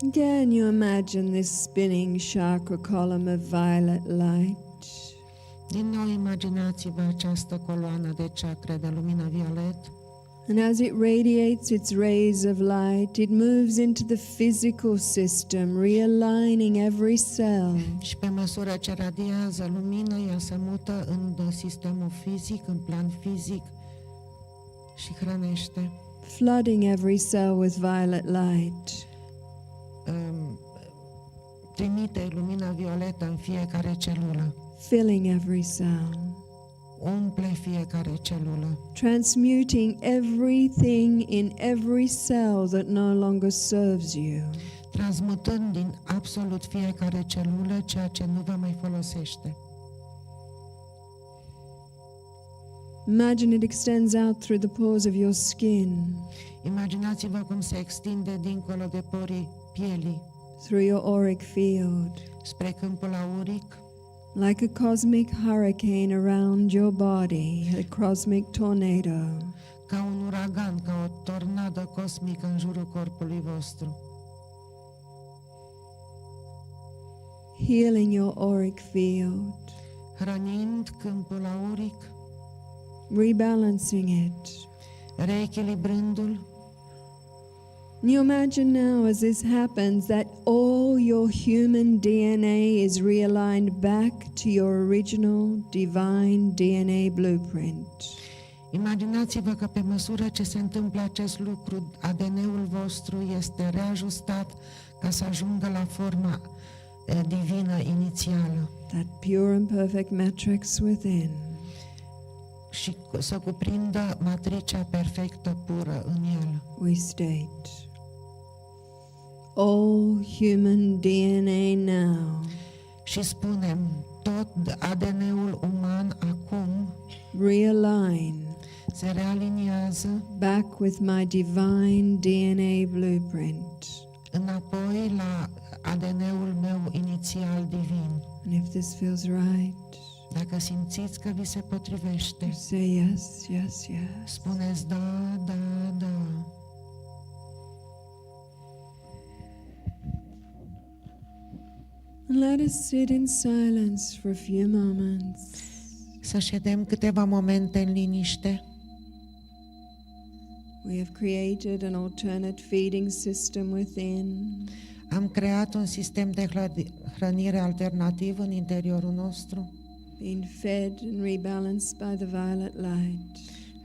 Again, you imagine this spinning chakra column of violet light. Din nou imaginați-vă această coloană de chakre de lumină violet. And as it radiates its rays of light, it moves into the physical system, realigning every cell. Și pe măsură ce radiază lumină, ea se mută în sistemul fizic, în plan fizic și hrănește. Flooding every cell with violet light. Trimite lumina violetă în fiecare celulă. Filling every cell. Umple fiecare celulă. Transmuting everything in every cell that no longer serves you. Transmutând din absolut fiecare celulă ceea ce nu vă mai folosește. Imagine it extends out through the pores of your skin. Imaginați-vă cum se extinde dincolo de porii pielii, Through your auric field. spre câmpul auric, Like a cosmic hurricane around your body, a cosmic tornado. ca un uragan, ca o tornadă cosmică în jurul corpului vostru. Healing your auric field. Hrănind câmpul auric, Rebalancing it. reechilibrându-l. You imagine now as this happens that all your human DNA is realigned back to your original divine DNA blueprint. Imaginați-vă că pe măsură ce se întâmplă acest lucru, ADN-ul vostru este reajustat ca să ajungă la forma divină inițială That pure and perfect matrix within. și să cuprindă matricea perfectă pură în el. We state, all human DNA now Și spunem, tot ADN-ul uman acum realign se realiniază back with my divine DNA blueprint. înapoi la ADN-ul meu inițial divin. And if this feels right, Dacă simțiți că vi se potrivește, say yes, yes, yes. spuneți da, da, da. And let us sit in silence for a few moments. Să ședem câteva momente în liniște. We have created an alternate feeding system within. Am creat un sistem de hrănire alternativ în interiorul nostru, Being fed and rebalanced by the violet light.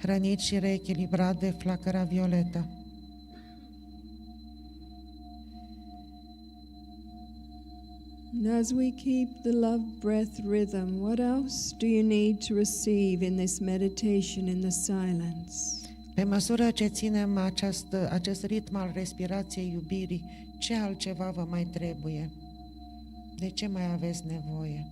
hrănit și reechilibrat de flacăra violetă. And as we keep the love breath rhythm, what else do you need to receive in this meditation in the silence? Pe măsură ce ținem acest ritm al respirației iubirii, ce altceva vă mai trebuie? De ce mai aveți nevoie?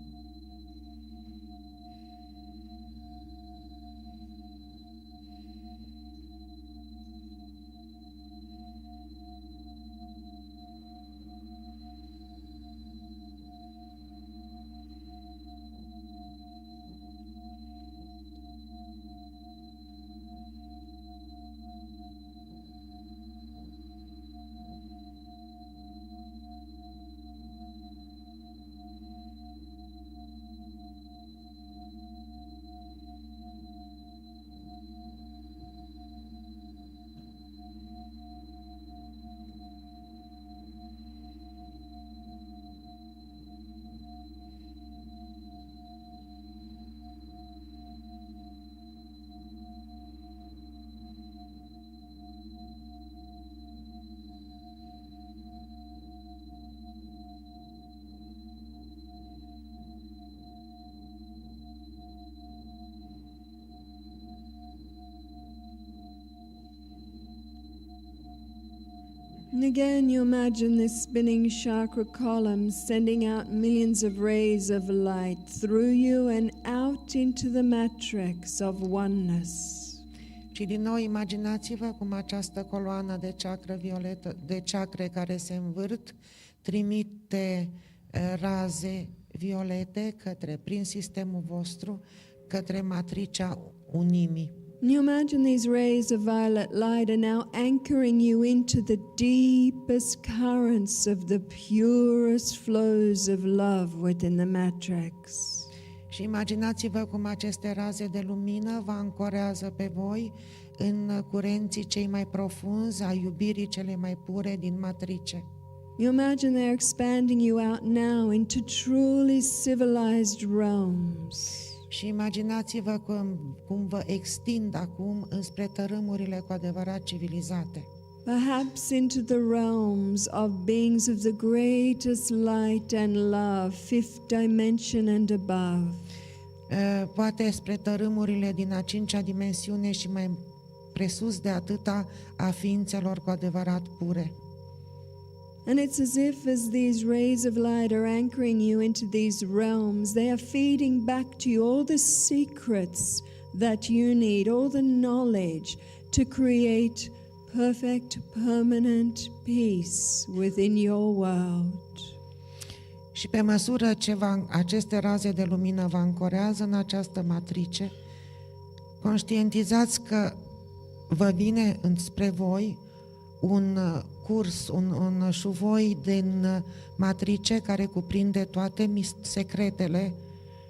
And again, you imagine this spinning chakra column sending out millions of rays of light through you and out into the matrix of oneness. Și din nou imaginați-vă cum această coloană de chakra violetă, de chakre care se învârt, trimite raze violete prin sistemul vostru, către matricea unimii, And you imagine these rays of violet light are now anchoring you into the deepest currents of the purest flows of love within the matrix. Și imaginați-vă cum aceste raze de lumină vă ancorează pe voi în curenții cei mai profunzi a iubirii cele mai pure din matrice. You imagine they're expanding you out now into truly civilized realms. Și imaginați-vă cum vă extind acum înspre tărâmurile cu adevărat civilizate. Perhaps into the realms of beings of the greatest light and love, fifth dimension and above. Poate spre tărâmurile din a cincea dimensiune și mai presus de atâta a ființelor cu adevărat pure. And it's as if as these rays of light are anchoring you into these realms, they are feeding back to you all the secrets that you need, all the knowledge to create perfect, permanent peace within your world. Și pe măsură ce aceste raze de lumină vă ancorează în această matrice, conștientizați că vă vine înspre voi un curs, un șuvoi din matrice care cuprinde toate secretele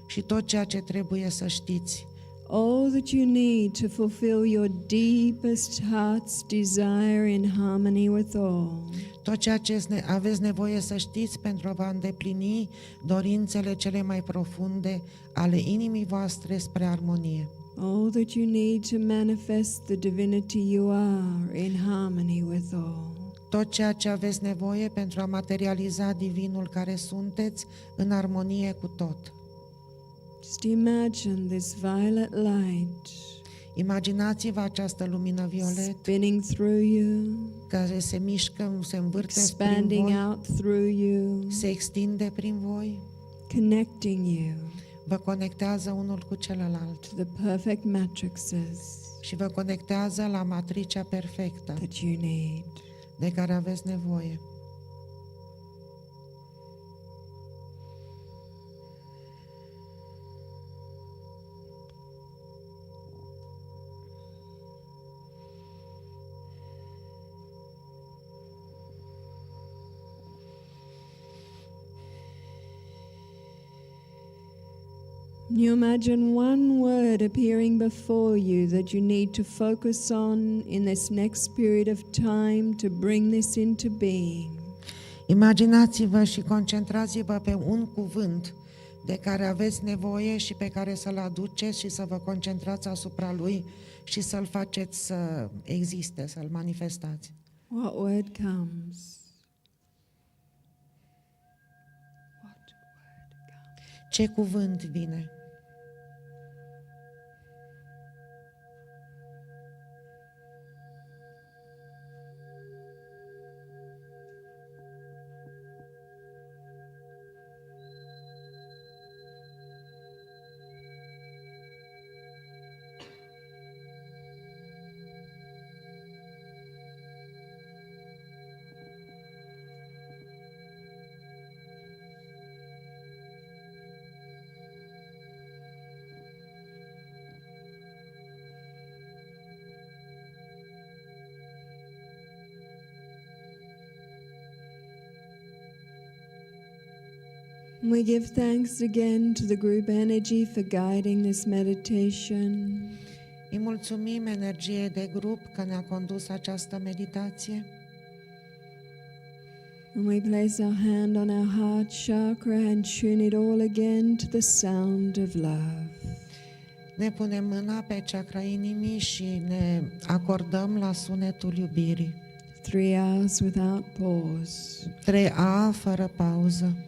și tot ceea ce trebuie să știți. All that you need to fulfill your deepest heart's desire in harmony with all. Tot ceea ce aveți nevoie să știți pentru a vă îndeplini dorințele cele mai profunde ale inimii voastre spre armonie. All that you need to manifest the divinity you are in harmony with all. Tot ceea ce aveți nevoie pentru a materializa divinul care sunteți în armonie cu tot. Just imagine this violet light Imaginați-vă această lumină violet spinning through you, care se mișcă, se învârte prin expanding voi, out through you, se extinde prin voi, connecting you vă conectează unul cu celălalt to the perfect matrices și vă conectează la matricea perfectă that you need. de care aveți nevoie. You imagine one word appearing before you that you need to focus on in this next period of time to bring this into being. Imaginați-vă și concentrați-vă pe un cuvânt de care aveți nevoie și pe care să-l aduceți și să vă concentrați asupra lui și să-l faceți să existe, să-l manifestați. What word comes? Ce cuvânt vine? We give thanks again to the group energy for guiding this meditation. Îi mulțumim energiei de grup că ne-a condus această meditație. And we place our hand on our heart chakra and tune it all again to the sound of love. Ne punem mâna pe chakra inimii și ne acordăm la sunetul iubirii. 3 hours without pause. 3A fără pauză.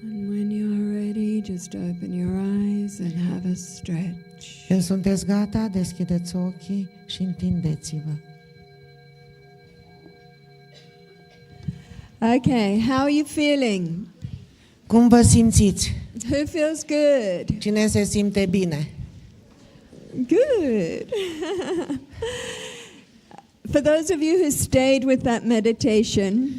And when you're ready, just open your eyes and have a stretch. Când sunteți gata, deschideți ochii și întindeți-vă. Okay, how are you feeling? Cum vă simțiți? Who feels good? Cine se simte bine? Good. For those of you who stayed with that meditation,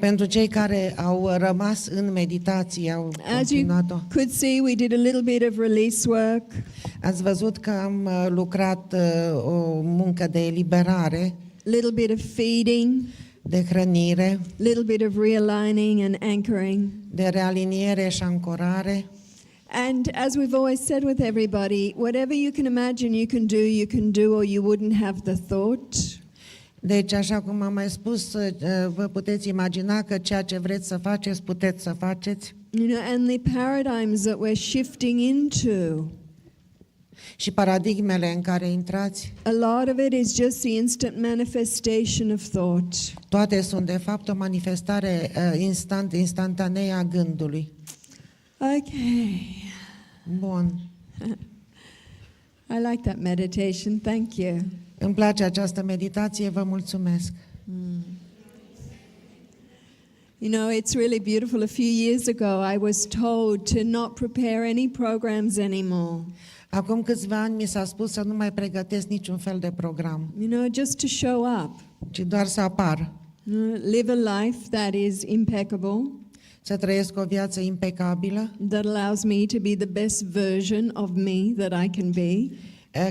Pentru cei care au rămas în meditație, au as you continuat-o. could see, we did a little bit of release work. Ați văzut că am lucrat o muncă de eliberare, Little bit of feeding, de hrănire, little bit of realigning and anchoring. de realiniere și ancorare. And as we've always said with everybody, whatever you can imagine you can do, or you wouldn't have the thought. Deci, așa cum am mai spus, vă puteți imagina că ceea ce vreți să faceți, puteți să faceți. You know, and the paradigms that we're shifting into, Și paradigmele în care intrați, a lot of it is just the instant manifestation of thought. toate sunt de fapt o manifestare instantanee a gândului. Okay. Bun. I like that meditation. Thank you. Îmi place această meditație, vă mulțumesc. You know, it's really beautiful. A few years ago, I was told to not prepare any programs anymore. Acum câțiva ani mi s-a spus să nu mai pregătesc niciun fel de program, You know, just to show up. ci doar să apar, Live a life that is impeccable, să trăiesc o viață impecabilă, that allows me to be the best version of me that I can be.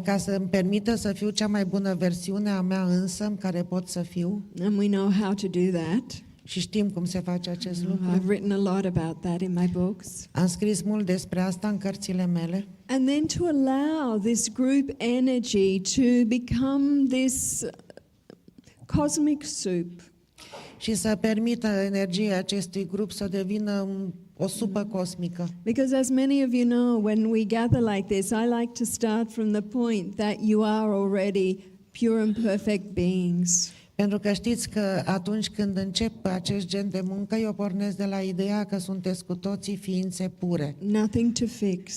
ca să îmi permită să fiu cea mai bună versiune a mea însă care pot să fiu. And we know how to do that. Și știm cum se face acest lucru. I've written a lot about that in my books. Am scris mult despre asta în cărțile mele. And then to allow this group energy to become this cosmic soup. Și să permită energiei acestui grup să devină o supă cosmică. Because as many of you know, when we gather like this, I like to start from the point that you are already pure and perfect beings. Pentru că știți că atunci când încep acest gen de muncă, eu pornesc de la ideea că sunteți cu toții ființe pure, Nothing to fix.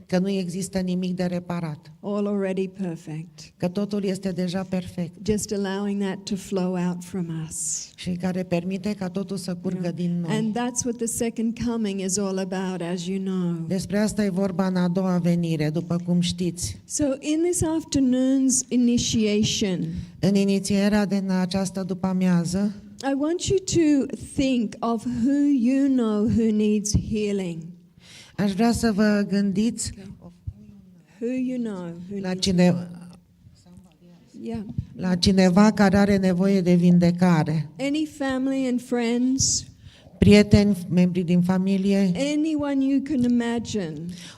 că nu există nimic de reparat, All already perfect. că totul este deja perfect Just allowing that to flow out from us. și care permite ca totul să curgă din noi. And that's what the second coming is all about, as you know. Despre asta e vorba în a doua venire, după cum știți. So in this afternoon's initiation, În inițierea din această după-amiază, I want you to think of who you know who needs healing. aș vrea să vă gândiți Who you know who la, needs Yeah. la cineva care are nevoie de vindecare. Any family and friends, Prieteni, membri din familie, anyone you can imagine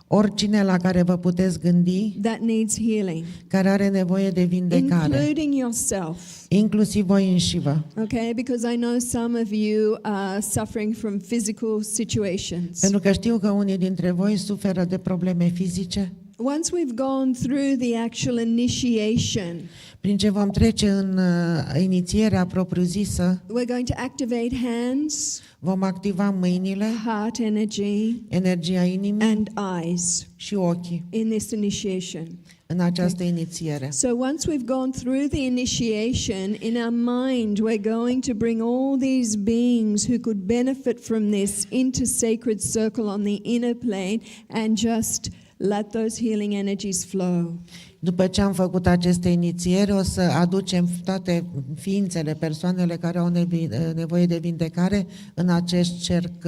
oricine la care vă puteți gândi, that needs healing, care are nevoie de vindecare, including yourself. inclusiv voi înșivă. Okay, because I know some of you are suffering from physical situations. Pentru că știu că unii dintre voi suferă de probleme fizice. Once we've gone through the actual initiation, Prin ce vom trece în inițierea propriu-zisă, we're going to activate hands, vom activa mâinile, heart energy, energia inimii and eyes și ochii in this initiation. în această inițiere. So once we've gone through the initiation, in our mind we're going to bring all these beings who could benefit from this into sacred circle on the inner plane and just let those healing energies flow. După ce am făcut aceste inițieri, o să aducem toate ființele, persoanele care au nevoie de vindecare în acest cerc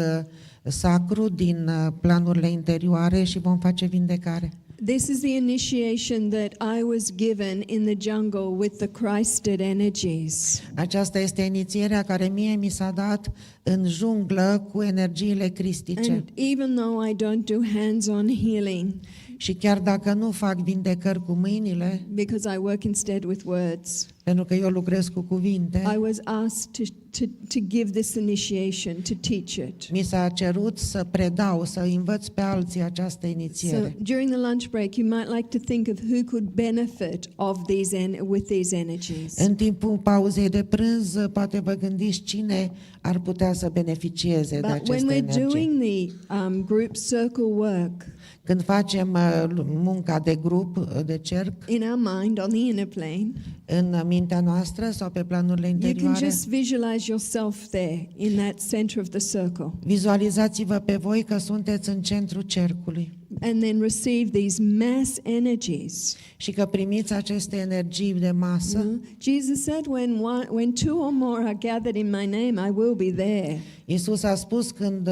sacru din planurile interioare și vom face vindecare. This is the initiation that I was given in the jungle with the Christed energies. Aceasta este inițierea care mie mi s-a dat în junglă cu energiile cristice. And even though I don't do hands-on healing, Și chiar dacă nu fac vindecări cu mâinile, because I work instead with words, Pentru că eu lucrez cu cuvinte, I was asked to give this initiation, to teach it. mi s-a cerut să predau, să învăț pe alții această So inițiere. during the lunch break, you might like to think of who could benefit with these energies. În timpul pauzei de prânz, poate vă gândiți cine ar putea să beneficieze de But when aceste we're energii. doing the group circle work Când facem munca de grup, de cerc, in our mind on the inner plane, în mintea noastră sau pe planurile you can interioare, just visualize yourself there in that center of the circle, vizualizați-vă pe voi că sunteți în centrul cercului and then receive these mass energies. și că primiți aceste energii de masă. Jesus said, when two or more are gathered in my name, I will be there. Iisus a spus, când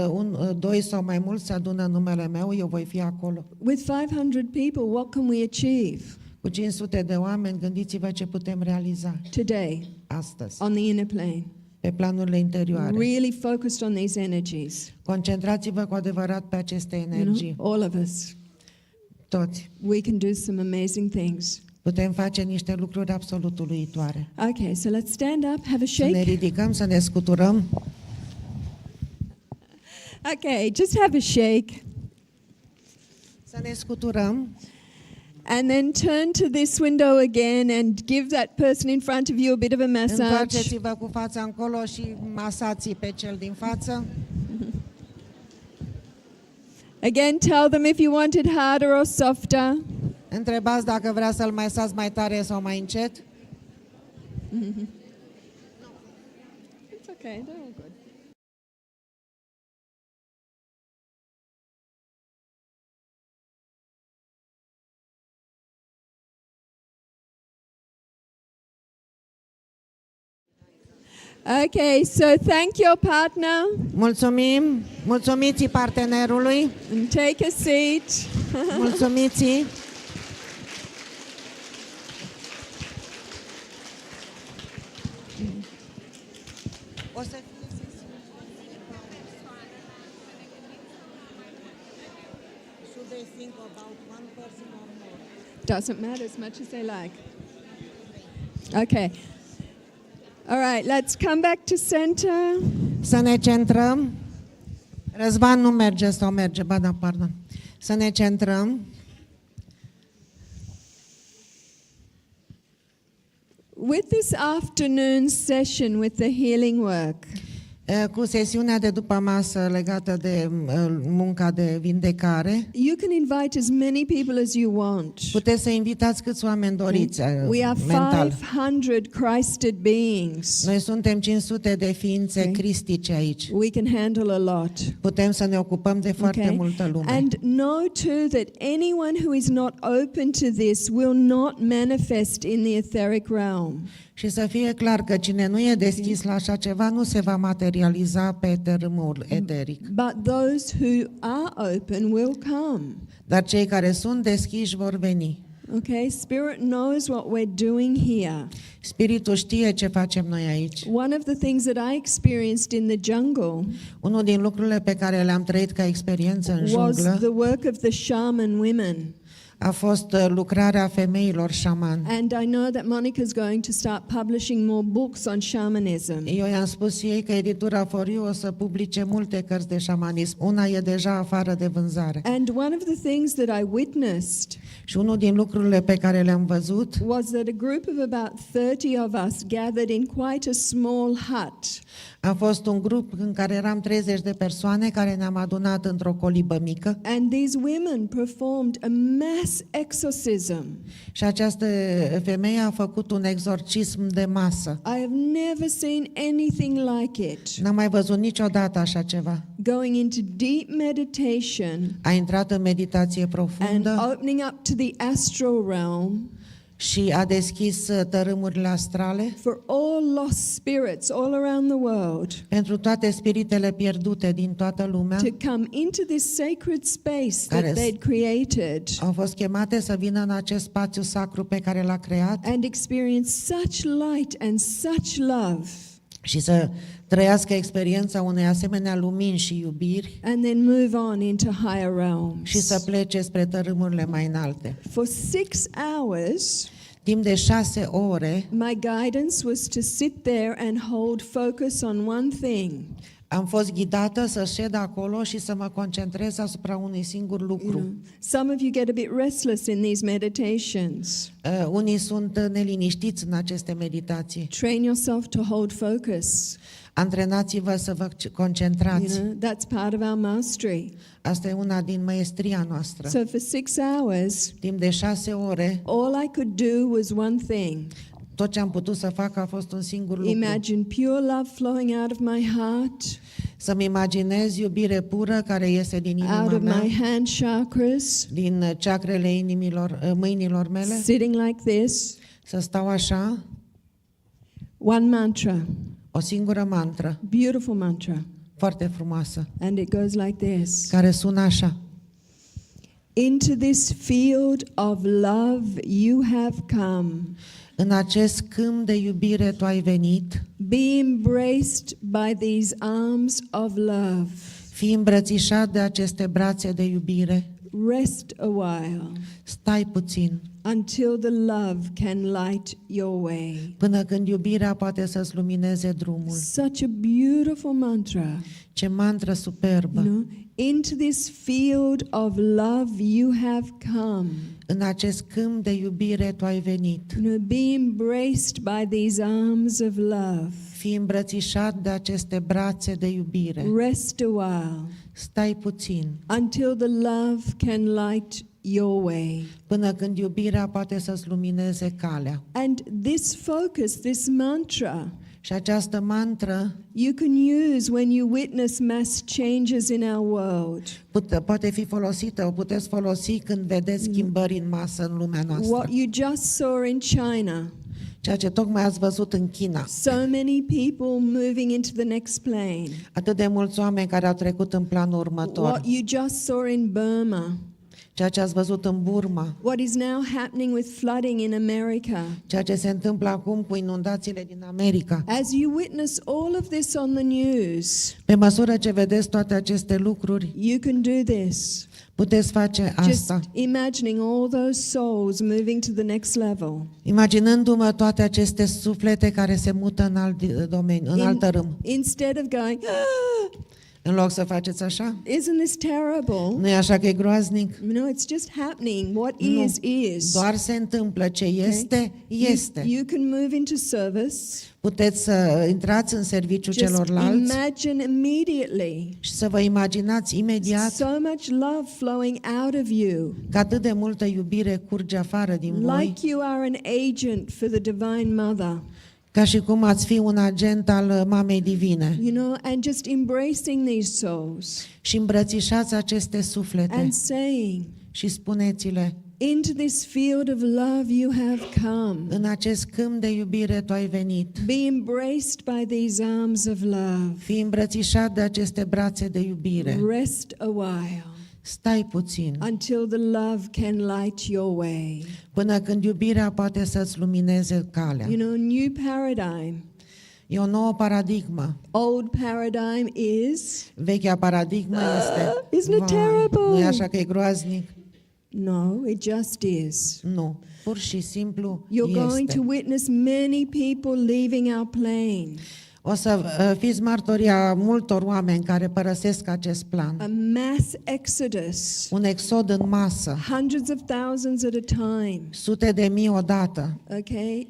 doi sau mai mulți se adună în numele meu, eu voi fi acolo. With 500 people, what can we achieve Cu 500 de oameni, gândiți-vă ce putem realiza today astăzi, on the inner plane? pe planurile interioare. Really focused on these energies. Concentrați-vă cu adevărat pe aceste energii. All of us. Toți. We can do some amazing things. Putem face niște lucruri absolut uluitoare. Okay, so let's stand up, have a Să ne shake. ridicăm, să ne scuturăm. Okay, just have a shake. Să ne scuturăm And then turn to this window again and give that person in front of you a bit of a massage. Întoarceți-vă cu fața încolo și masați pe cel din față. Again, tell them if you want it harder or softer. Întrebați dacă vrea să-l masați mai tare sau mai încet. It's okay, they're all good. Okay, so thank your partner Mulțumim, mulțumiți partenerului, and take a seat. mulțumiți. O să Should they think about one person or more? Doesn't matter as much as they like. Okay. All right, let's come back to center. Să ne centrăm. Răzvan nu merge sau merge, ba da, pardon. Să ne centrăm. With this afternoon session with the healing work, Cu sesiunea de după masă legată de munca de vindecare, you can invite as many people as you want. puteți să invitați câți oameni doriți We are mental. 500 Christed beings. Noi suntem 500 de ființe Okay. cristice aici. We can handle a lot. Putem să ne ocupăm de foarte multă lume. And know too that anyone who is not open to this will not manifest in the etheric realm. Și să fie clar că cine nu e deschis la așa ceva nu se va materializa pe tărâmul eteric. But those who are open will come. Dar cei care sunt deschiși vor veni. Okay, Spirit knows what we're doing here. Spiritul știe ce facem noi aici. One of the things that I experienced in the jungle Unul din lucrurile pe care le-am trăit ca experiență în was junglă the work of the shaman women. a fost lucrarea femeilor șaman. And I know that Monica is going to start publishing more books on shamanism. Eu i-am spus ei că editura For You o să publice multe cărți de șamanism. Una e deja afară de vânzare. And one of the things that I witnessed Și unul din lucrurile pe care le-am văzut was that a group of about 30 of us gathered in quite a small hut. a fost un grup în care eram 30 de persoane care ne-am adunat într-o colibă mică And these women performed a mass exorcism. și această femeie a făcut un exorcism de masă. I have never seen anything like it. N-am mai văzut niciodată așa ceva. Going into deep meditation A intrat în meditație and profundă opening up to the astral realm și a deschis tărâmurile astrale for all lost spirits all around the world pentru toate spiritele pierdute din toată lumea. to come into this sacred space Care that they'd created Au fost chemate să vină în acest spațiu sacru pe care l-a creat and experience such light and such love, și să trăiască experiența unei asemenea lumini și iubiri and then move on into higher și să realms. plece spre tărâmurile mai înalte. For 6 hours, Timp de 6 ore my guidance was to sit there and hold focus on one thing. am fost ghidată să șed acolo și să mă concentrez asupra unui singur lucru. Some of you get a bit restless in these meditations. Unii sunt neliniștiți în aceste meditații. Train yourself to hold focus. Antrenați-vă să vă concentrați. That's part of our mastery. Asta e una din maestria noastră. So for 6 hours, Timp de 6 ore, all I could do was one thing. tot ce am putut să fac a fost un singur lucru. Imagine pure love flowing out of my heart, Să-mi imaginez iubire pură care iese din out inima of mea, my hand chakras, din chakrele mâinilor mele, sitting like this. să stau așa, One mantra, o singură mantră, beautiful mantra, foarte frumoasă, and it goes like this. care sună așa. Into this field of love you have come. În acest câmp de iubire tu ai venit, Be embraced by these arms of love. fii îmbrățișat de aceste brațe de iubire, Rest a while stai puțin, until the love can light your way. până când iubirea poate să-ți lumineze drumul. Such a beautiful mantra. Ce mantră superbă! Into this field of love you have come. În acest câmp de iubire tu ai venit, Be embraced by these arms of love. fii îmbrățișat de aceste brațe de iubire, Rest a while stai puțin, until the love can light your way. până când iubirea poate să-ți lumineze calea. And this focus, this mantra, Și această mantră you can use when you witness mass changes in our world. poate fi folosită, o puteți folosi când vedeți schimbări în masă în lumea noastră. What you just saw in China. Ceea ce tocmai ați văzut în China. So many people moving into the next plane. Atât de mulți oameni care au trecut în planul următor. What you just saw in Burma. Ceea ce ați văzut în Burma. What is now happening with flooding in America. Ceea ce se întâmplă acum cu inundațiile din America. As you witness all of this on the news, Pe măsură ce vedeți toate aceste lucruri, you can do this. puteți face Just asta. imagining all those souls moving to the next level. Imaginându-mă toate aceste suflete care se mută în alt domeniu, în alt tărâm. Instead of going, În loc să faceți așa? isn't this terrible? Nu e așa că e groaznic? No, it's just happening. What Nu. is. Doar se întâmplă. Ce este, este. You can move into service. Puteți să intrați în serviciul Just celorlalți imagine immediately și să vă imaginați imediat so much love flowing out of you, că atât de multă iubire curge afară din voi, like you are an agent for the Divine Mother. ca și cum ați fi un agent al Mamei Divine. And just embracing these souls Și îmbrățișați aceste suflete and saying, și spuneți-le: into this field of love you have come. în acest câmp de iubire tu ai venit. Be embraced by these arms of love. Fii îmbrățișat de aceste brațe de iubire. Rest a while Stai puțin, until the love can light your way. până când iubirea poate să-ți lumineze calea. New paradigm. E o nouă paradigmă. Old paradigm is, Vechea paradigmă este: isn't it terrible? nu e așa că e groaznic? No, it just is. Nu, pur și simplu You're going este. to witness many people leaving our plane. O să fiți martoria multor oameni care părăsesc acest plan. A mass exodus. Un exod în masă, Hundreds of thousands at a time. sute de mii odată. Okay?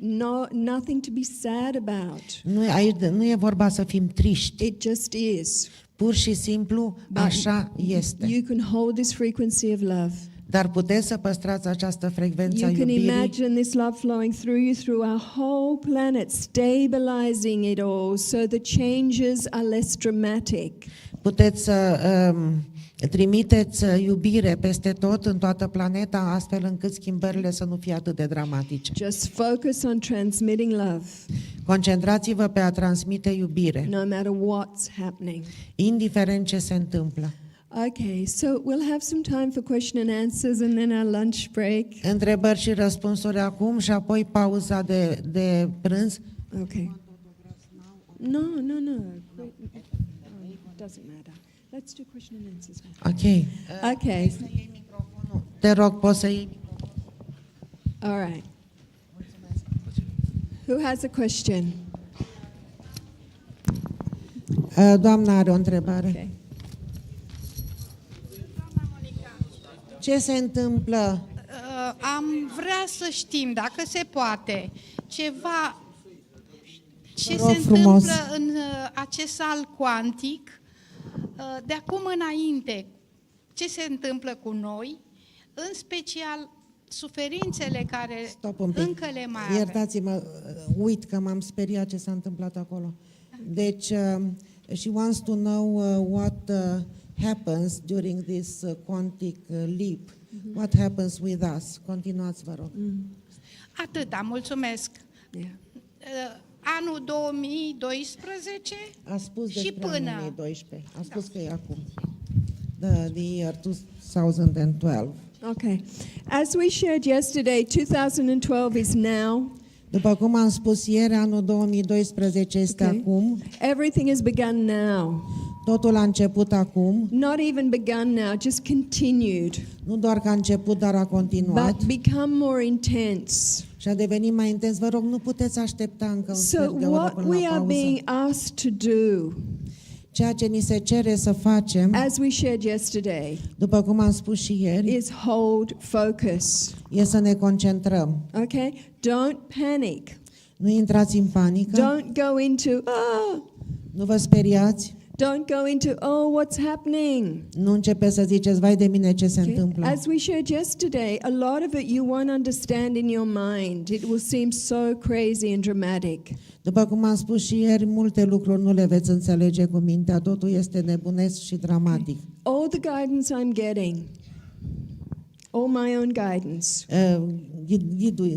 Nothing to be sad about. Nu e vorba să fim triști. It just is. Pur și simplu așa este. You can hold this frequency of love. Dar puteți să păstrați această frecvență a You can iubirii. imagine this love flowing through you, through our whole planet, stabilizing it all so the changes are less dramatic. Puteți să trimiteți iubire peste tot, în toată planeta, astfel încât schimbările să nu fie atât de dramatice. Just focus on transmitting love, Concentrați-vă pe a transmite iubire, no matter what's happening. indiferent ce se întâmplă. Okay, so we'll have some time for question and answers and then our lunch break. Întrebări și răspunsuri acum și apoi pauza de prânz. Okay. No. It doesn't matter. Let's do question and answers now. Ok. Okay. Te rog, poți să iei. All right. Who has a question? Doamna are o întrebare. Okay. Ce se întâmplă? Am vrea să știm, dacă se poate, ceva ce Vă rog se frumos. întâmplă în acest salt cuantic, de acum înainte, ce se întâmplă cu noi, în special suferințele care Stop un pic. încă le mai avem. Iertați-mă, uit că m-am speriat ce s-a întâmplat acolo. Deci, she wants to know what happens during this quantic leap. What happens with us? Continuați, vă rog. Atâta, mulțumesc. Yeah. Anul 2012 A spus și despre până... anul 2012. A spus că e acum. The year 2012. Okay. As we shared yesterday, 2012 is now. După cum am spus ieri, anul 2012 este Okay. acum. Everything has begun now. Totul a început acum. Not even begun now, just continued. Nu doar că a început, dar a continuat. But become more intense. Și a devenit mai intens. Vă rog, nu puteți aștepta încă un So sfert de oră what până we la are pauză. being asked to do, Ceea ce ni se cere să facem, as we shared yesterday, după cum am spus și ieri, is hold focus. e să ne concentrăm. Okay? Don't panic. Nu intrați în panică, Don't go into, nu vă speriați, don't go into, oh, what's happening? nu începeți să ziceți, vai de mine ce se Okay? întâmplă. As we shared yesterday, a lot of it you won't understand in your mind. It will seem so crazy and dramatic. După cum am spus și ieri, multe lucruri nu le veți înțelege cu mintea, totul este nebunesc și dramatic. All the guidance I'm getting, all my own guidance,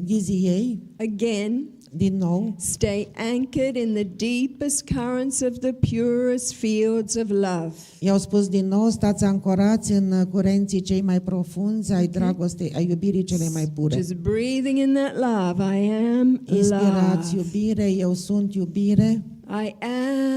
Ghizii ei, again, din nou, stay anchored in the deepest currents of the purest fields of love. i-au spus din nou, stați ancorați în curenții cei mai profunzi ai dragostei, ai iubirii cele mai pure. Just breathing in that love. I am Inspirați love. iubire, eu sunt iubire, I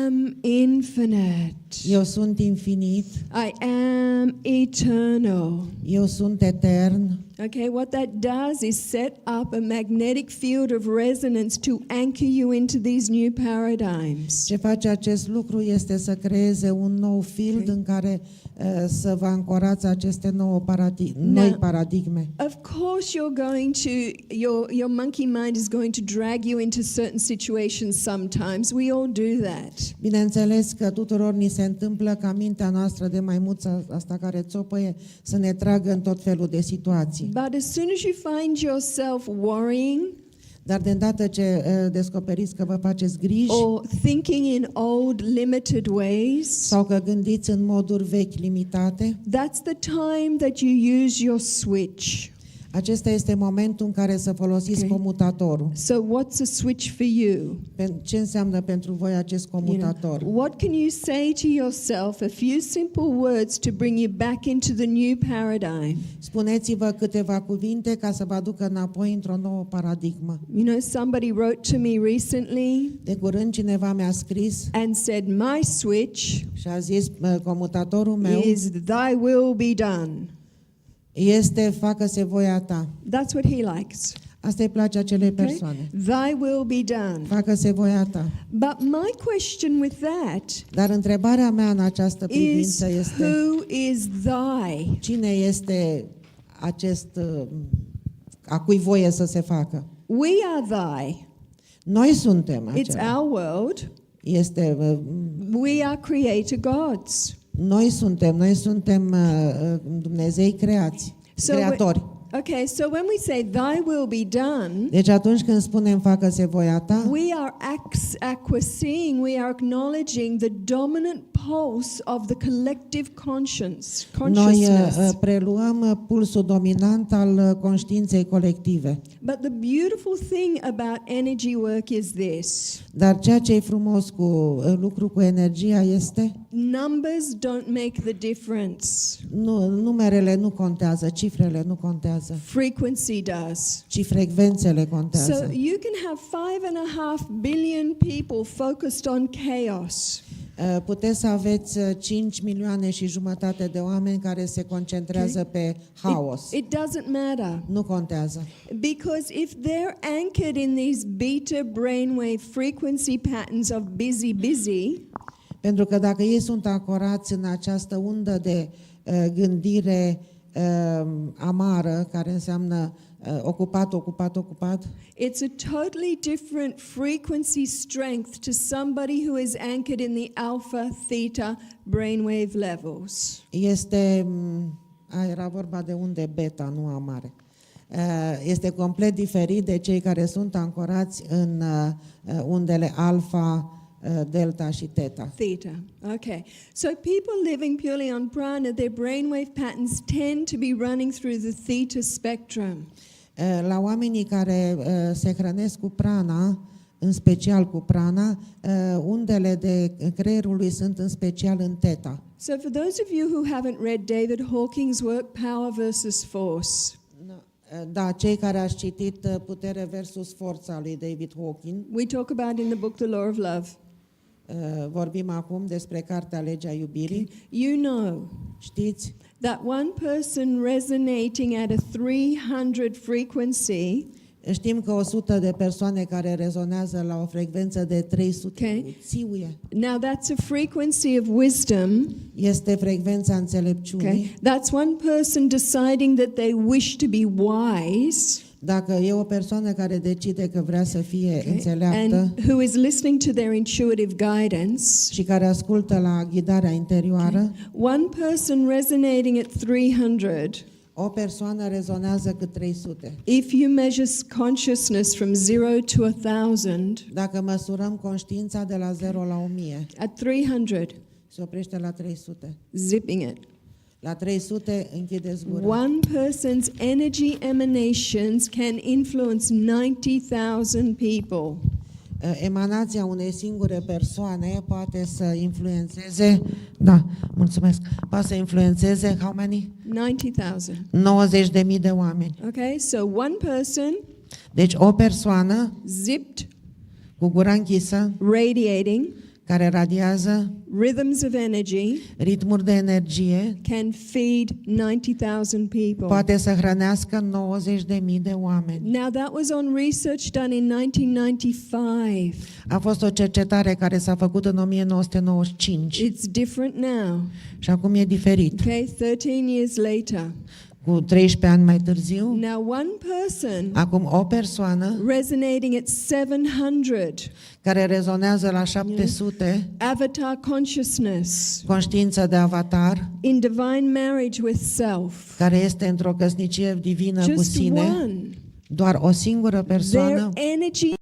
am infinite. eu sunt infinit, I am eternal. eu sunt etern. Okay, what that does is set up a magnetic field of resonance to anchor you into these new paradigms. Ce face acest lucru este să creeze un nou field în care să vă ancorați aceste noi paradigme. Of course you're going to, your monkey mind is going to drag you into certain situations sometimes. We all do that. Bineînțeles că tuturor ni se întâmplă ca mintea noastră de maimuță, asta care țopăie, să ne tragă în tot felul de situații. But as soon as you find yourself worrying Dar de îndată ce descoperiți că vă faceți griji or thinking in old limited ways, sau că gândiți în moduri vechi limitate, that's the time that you use your switch. acesta este momentul în care să folosiți Okay. comutatorul. So what's a switch for you? Ce înseamnă pentru voi acest comutator? What can you say to yourself, a few simple words to bring you back into the new paradigm? Spuneți-vă câteva cuvinte ca să vă aducă înapoi într-o nouă paradigmă. You know, somebody wrote to me recently De curând cineva mi-a scris and said, my switch și a zis, comutatorul meu is thy will be done. este facă-se voia ta. That's what he likes. Asta îi place acelei Okay? persoane. Thy will be done. Facă-se voia ta. But my question with that Dar întrebarea mea în această is, privință este, who is thy? cine este acest, a cui voie să se facă? We are thy. Noi suntem It's acela. our world. Este, We are creator gods. noi suntem Dumnezei creatori. Okay, so when we say thy will be done, Deci atunci când spunem facă-se voia ta, we are acquiescing, we are acknowledging the dominant pulse of the collective noi consciousness. preluăm pulsul dominant al conștiinței colective. But the beautiful thing about energy work is this. Dar ceea ce e frumos cu lucru cu energia este, Numbers don't make the difference. numerele nu contează, cifrele nu contează, Frequency does. ci frecvențele So contează. you can have 5.5 billion people focused on chaos. Puteți să aveți 5 milioane și jumătate de oameni care se concentrează pe haos. It doesn't matter. Nu contează. Because if they're anchored in these beta brainwave frequency patterns of busy, Pentru că dacă ei sunt ancorați în această undă de gândire amară, care înseamnă ocupat, it's a totally different frequency strength to somebody who is anchored in the alpha, theta brainwave levels. Era vorba de unde beta, nu amare. Este complet diferit de cei care sunt ancorați în undele alfa, delta și theta. Theta. Okay. So people living purely on prana, their brainwave patterns tend to be running through the theta spectrum. La oamenii care se hrănesc cu prana, în special cu prana, undele de creierului sunt în special în theta. So for those of you who haven't read David Hawking's work, Power versus Force, Da, cei care ați citit Putere versus Forța lui David Hawking, we talk about in the book The Law of Love. vorbim acum despre cartea Legea Iubirii. You know Știți that one person resonating at a 300 frequency Știm că 100 de persoane care rezonează la o frecvență de 300 ziue. Now that's a frequency of wisdom. Este frecvența înțelepciunii. Okay. That's one person deciding that they wish to be wise. Dacă e o persoană care decide că vrea să fie înțeleaptă And who is listening to their intuitive guidance. și care ascultă la ghidarea interioară, One person resonating at 300. o persoană rezonează cât 300. If you measure consciousness from 0 to 1,000, Dacă măsurăm conștiința de la 0 la 1000, at 300, se oprește la 300. zipping it. La 300 închideți gura. One person's energy emanations can influence 90,000 people. Emanația unei singure persoane poate să influențeze, poate să influențeze how many? 90,000. 90.000 de oameni. Okay, so one person Deci o persoană zipped, cu gura închisă, radiating care radiază rhythms of energy, ritmuri de energie, can feed 90,000 people. poate să hrănească 90.000 de oameni. Now that was on research done in 1995. A fost o cercetare care s-a făcut în 1995 It's different now. și acum e diferit. Okay, 13 years later. Cu 13 ani mai târziu, Now one person acum o persoană resonating at 700, care rezonează la 700, avatar consciousness, conștiință de avatar, in divine marriage with self. care este într-o căsnicie divină cu Just sine, one. doar o singură Their persoană, energy